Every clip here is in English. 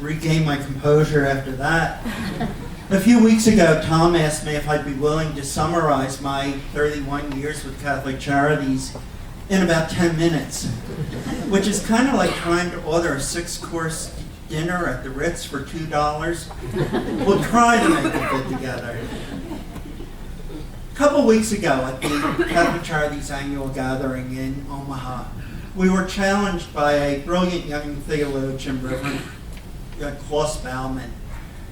regain my composure after that. A few weeks ago, Tom asked me if I'd be willing to summarize my 31 years with Catholic Charities in about 10 minutes, which is kind of like trying to order a 6-course dinner at the Ritz for $2. We'll try to make it fit together. A couple weeks ago at the Catholic Charities annual gathering in Omaha, we were challenged by a brilliant young theologian, Reverend Klaus Bauman,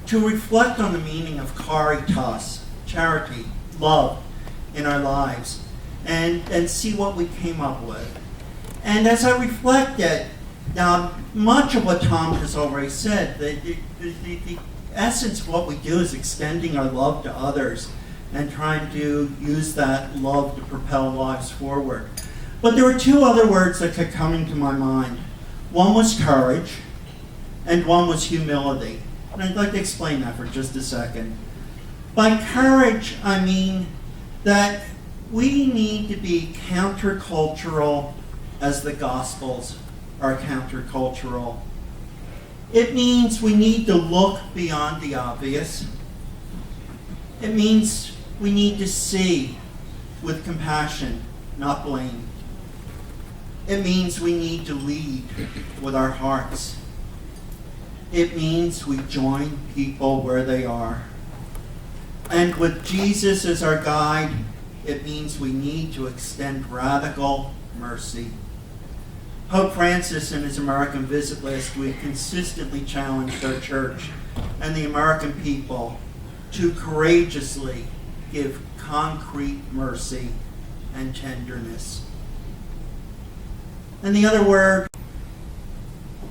to reflect on the meaning of caritas, charity, love, in our lives, and see what we came up with. And as I reflected, much of what Tom has already said, the essence of what we do is extending our love to others and trying to use that love to propel lives forward. But there were two other words that kept coming to my mind. One was courage, and one was humility. And I'd like to explain that for just a second. By courage, I mean that we need to be countercultural as the Gospels are countercultural. It means we need to look beyond the obvious. It means we need to see with compassion, not blame. It means we need to lead with our hearts. It means we join people where they are. And with Jesus as our guide, it means we need to extend radical mercy. Pope Francis, in his American visit last week, consistently challenged our church and the American people to courageously give concrete mercy and tenderness. And the other word,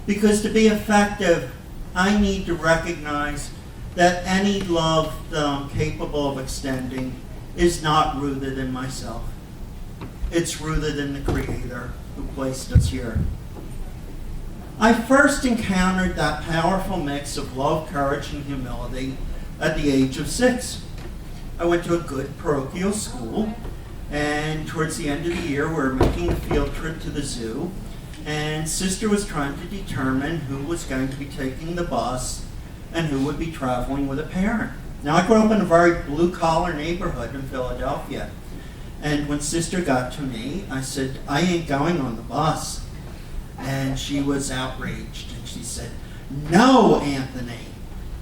because to be effective, I need to recognize that any love that I'm capable of extending is not rooted in myself. It's rooted in the Creator who placed us here. I first encountered that powerful mix of love, courage, and humility at the age of 6. I went to a good parochial school, and towards the end of the year, we were making a field trip to the zoo, and Sister was trying to determine who was going to be taking the bus and who would be traveling with a parent. Now, I grew up in a very blue-collar neighborhood in Philadelphia, and when Sister got to me, I said, "I ain't going on the bus." And she was outraged, and she said, "No, Anthony,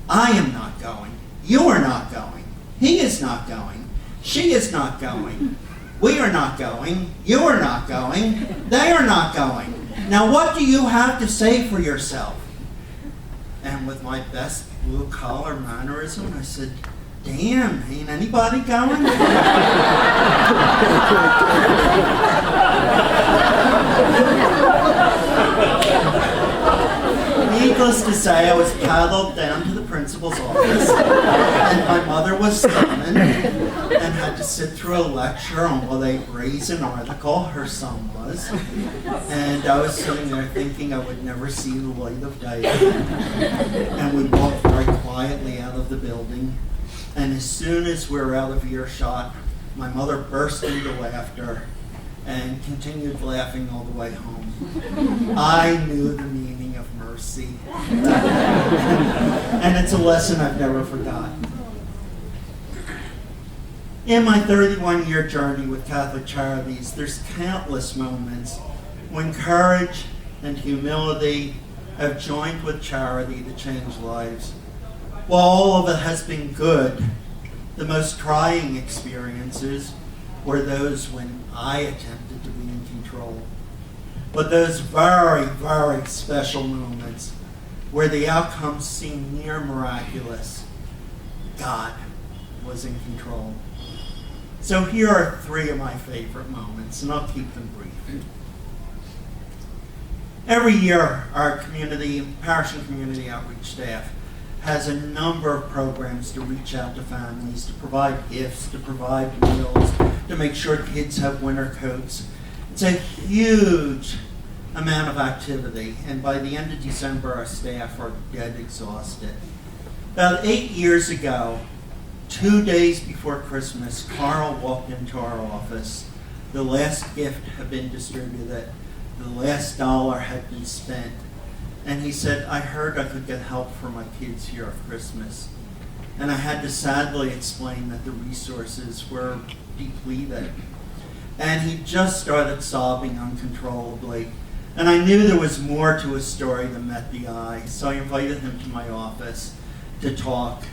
I am not going. You are not going. He is not going. She is not going. We are not going. You are not going. They are not going. Now what do you have to say for yourself?" And with my best blue-collar mannerism, I said, "Damn, ain't anybody going?" Needless to say, I was paddled down to the principal's office, and my mother was summoned and had to sit through a lecture on what a brazen article her son was. And I was sitting there thinking I would never see the light of day. And we walked very quietly out of the building. And as soon as we were out of earshot, my mother burst into laughter and continued laughing all the way home. I knew the meaning of mercy. And it's a lesson I've never forgotten. In my 31-year journey with Catholic Charities, there's countless moments when courage and humility have joined with charity to change lives. While all of it has been good, the most trying experiences were those when I attempted to be in control. But those very, very special moments where the outcomes seemed near miraculous, God was in control. So here are 3 of my favorite moments, and I'll keep them brief. Every year, our parish and community outreach staff has a number of programs to reach out to families, to provide gifts, to provide meals, to make sure kids have winter coats. It's a huge amount of activity, and by the end of December, our staff are dead exhausted. About 8 years ago, 2 days before Christmas, Carl walked into our office. The last gift had been distributed. The last dollar had been spent. And he said, I heard I could get help for my kids here at Christmas. And I had to sadly explain that the resources were depleted. And he just started sobbing uncontrollably. And I knew there was more to his story than met the eye, so I invited him to my office to talk.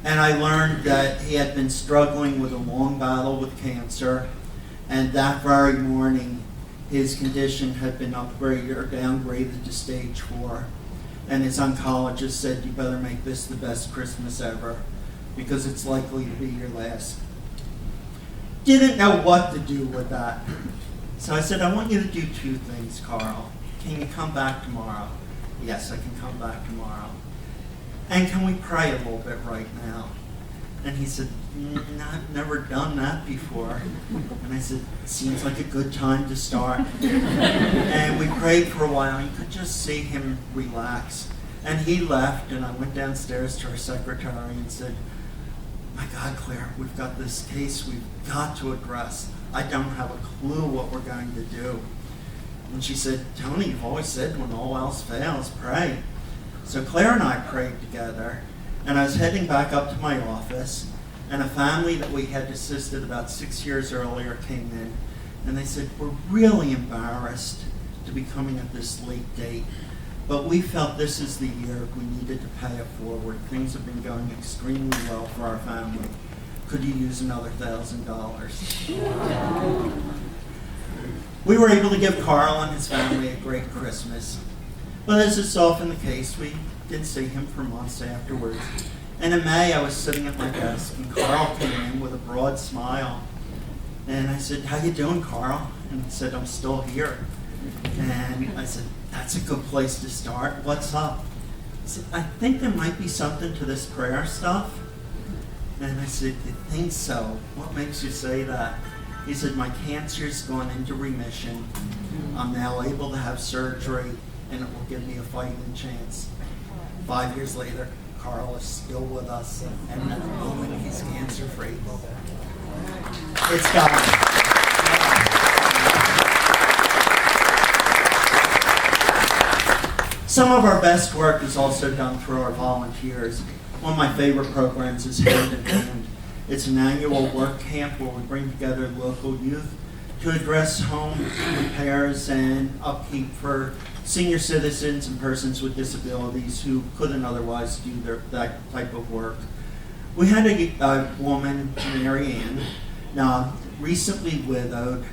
And I learned that he had been struggling with a long battle with cancer, and that very morning his condition had been upgraded or downgraded to stage 4. And his oncologist said, you better make this the best Christmas ever, because it's likely to be your last. Didn't know what to do with that. So I said, I want you to do 2 things, Carl. Can you come back tomorrow? Yes, I can come back tomorrow. And can we pray a little bit right now? And he said, I've never done that before. And I said, seems like a good time to start. And we prayed for a while, and you could just see him relax. And he left, and I went downstairs to our secretary and said, my God, Claire, we've got this case we've got to address. I don't have a clue what we're going to do. And she said, Tony, you've always said when all else fails, pray. So Claire and I prayed together, and I was heading back up to my office, and a family that we had assisted about 6 years earlier came in, and they said, we're really embarrassed to be coming at this late date, but we felt this is the year we needed to pay it forward. Things have been going extremely well for our family. Could you use another $1,000? We were able to give Carl and his family a great Christmas. But as is often the case, we didn't see him for months afterwards. And in May, I was sitting at my desk, and Carl came in with a broad smile. And I said, how you doing, Carl? And he said, I'm still here. And I said, that's a good place to start. What's up? He said, I think there might be something to this prayer stuff. And I said, you think so? What makes you say that? He said, my cancer's gone into remission. I'm now able to have surgery, and it will give me a fighting chance. 5 years later, Carl is still with us, and at the moment he's cancer-free. It's God. Some of our best work is also done through our volunteers. One of my favorite programs is Hand in Hand. It's an annual work camp where we bring together local youth to address home repairs and upkeep for senior citizens and persons with disabilities who couldn't otherwise do that type of work. We had a woman, Mary Ann, now recently widowed,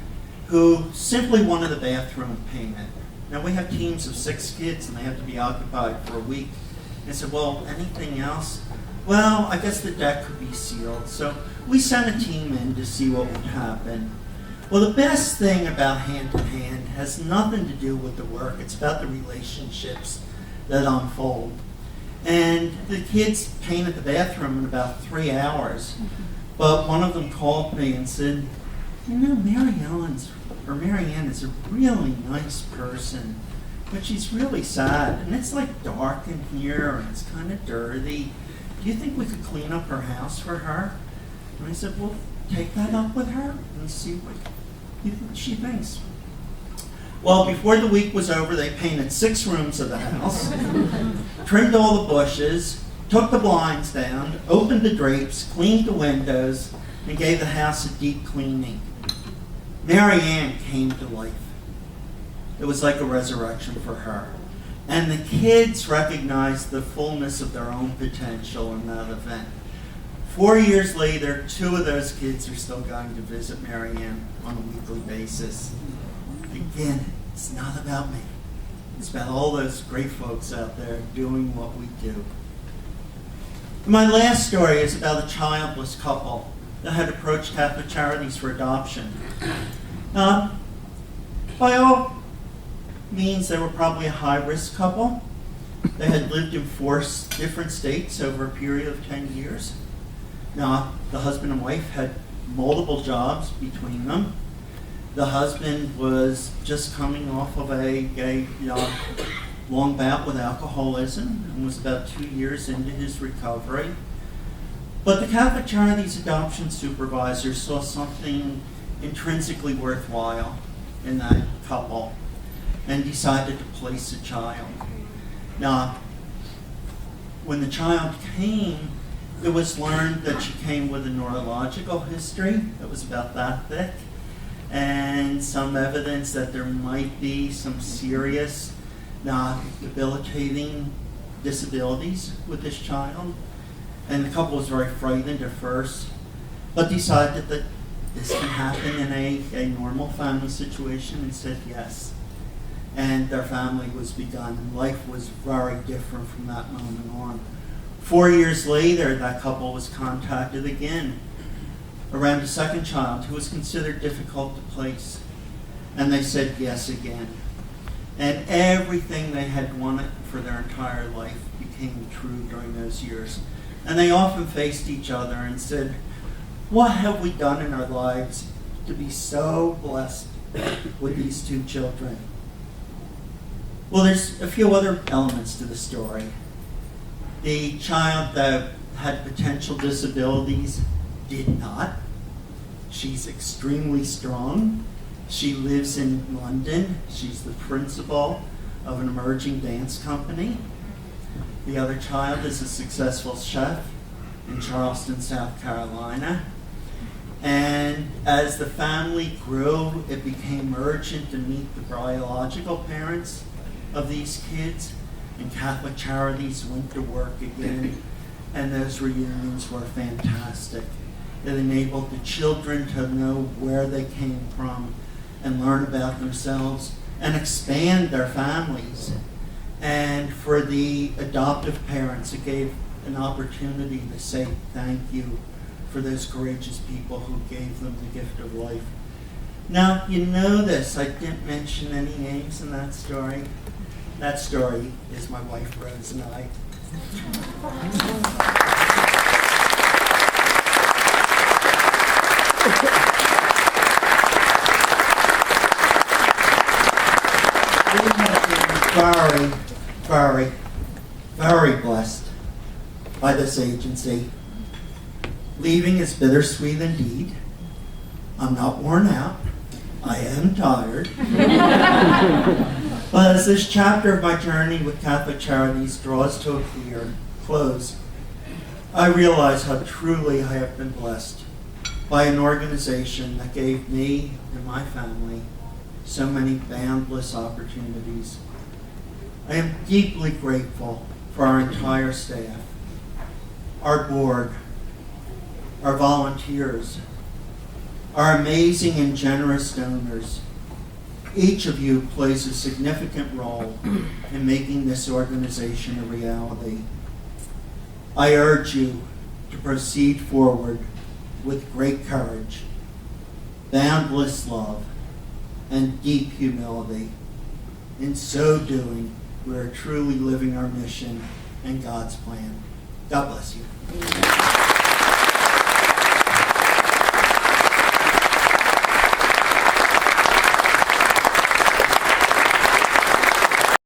who simply wanted a bathroom painted. Now we have teams of 6 kids and they have to be occupied for a week. And I said, well, anything else? Well, I guess the deck could be sealed. So we sent a team in to see what would happen. Well, the best thing about Hand in Hand has nothing to do with the work. It's about the relationships that unfold. And the kids painted the bathroom in about 3 hours. But one of them called me and said, you know, Mary Ann is a really nice person, but she's really sad. And it's like dark in here and it's kind of dirty. Do you think we could clean up her house for her? And I said, well, take that up with her and see what she thinks. Well, before the week was over, they painted 6 rooms of the house, trimmed all the bushes, took the blinds down, opened the drapes, cleaned the windows, and gave the house a deep cleaning. Mary Ann came to life. It was like a resurrection for her. And the kids recognized the fullness of their own potential in that event. 4 years later, 2 of those kids are still going to visit Mary Ann on a weekly basis. Again, it's not about me. It's about all those great folks out there doing what we do. My last story is about a childless couple that had approached Catholic Charities for adoption. By all means, they were probably a high-risk couple. They had lived in 4 different states over a period of 10 years. Now, the husband and wife had multiple jobs between them. The husband was just coming off of a long bout with alcoholism and was about 2 years into his recovery. But the Catholic Charities adoption supervisor saw something intrinsically worthwhile in that couple and decided to place a child. Now, when the child came, it was learned that she came with a neurological history that was about that thick, and some evidence that there might be some serious, debilitating disabilities with this child. And the couple was very frightened at first, but decided that this can happen in a normal family situation, and said yes. And their family was begun, and life was very different from that moment on. 4 years later, that couple was contacted again around a second child who was considered difficult to place. And they said yes again. And everything they had wanted for their entire life became true during those years. And they often faced each other and said, what have we done in our lives to be so blessed with these two children? Well, there's a few other elements to the story. The child that had potential disabilities did not. She's extremely strong. She lives in London. She's the principal of an emerging dance company. The other child is a successful chef in Charleston, South Carolina. And as the family grew, it became urgent to meet the biological parents of these kids, and Catholic Charities went to work again, and those reunions were fantastic. It enabled the children to know where they came from and learn about themselves and expand their families. And for the adoptive parents, it gave an opportunity to say thank you for those courageous people who gave them the gift of life. Now, you know this, I didn't mention any names in that story. That story is my wife, Rose, and I. We have been very, very, very blessed by this agency. Leaving is bittersweet indeed. I'm not worn out. I am tired. But as this chapter of my journey with Catholic Charities draws to a close, I realize how truly I have been blessed by an organization that gave me and my family so many boundless opportunities. I am deeply grateful for our entire staff, our board, our volunteers, our amazing and generous donors. Each of you plays a significant role in making this organization a reality. I urge you to proceed forward with great courage, boundless love, and deep humility. In so doing, we are truly living our mission and God's plan. God bless you.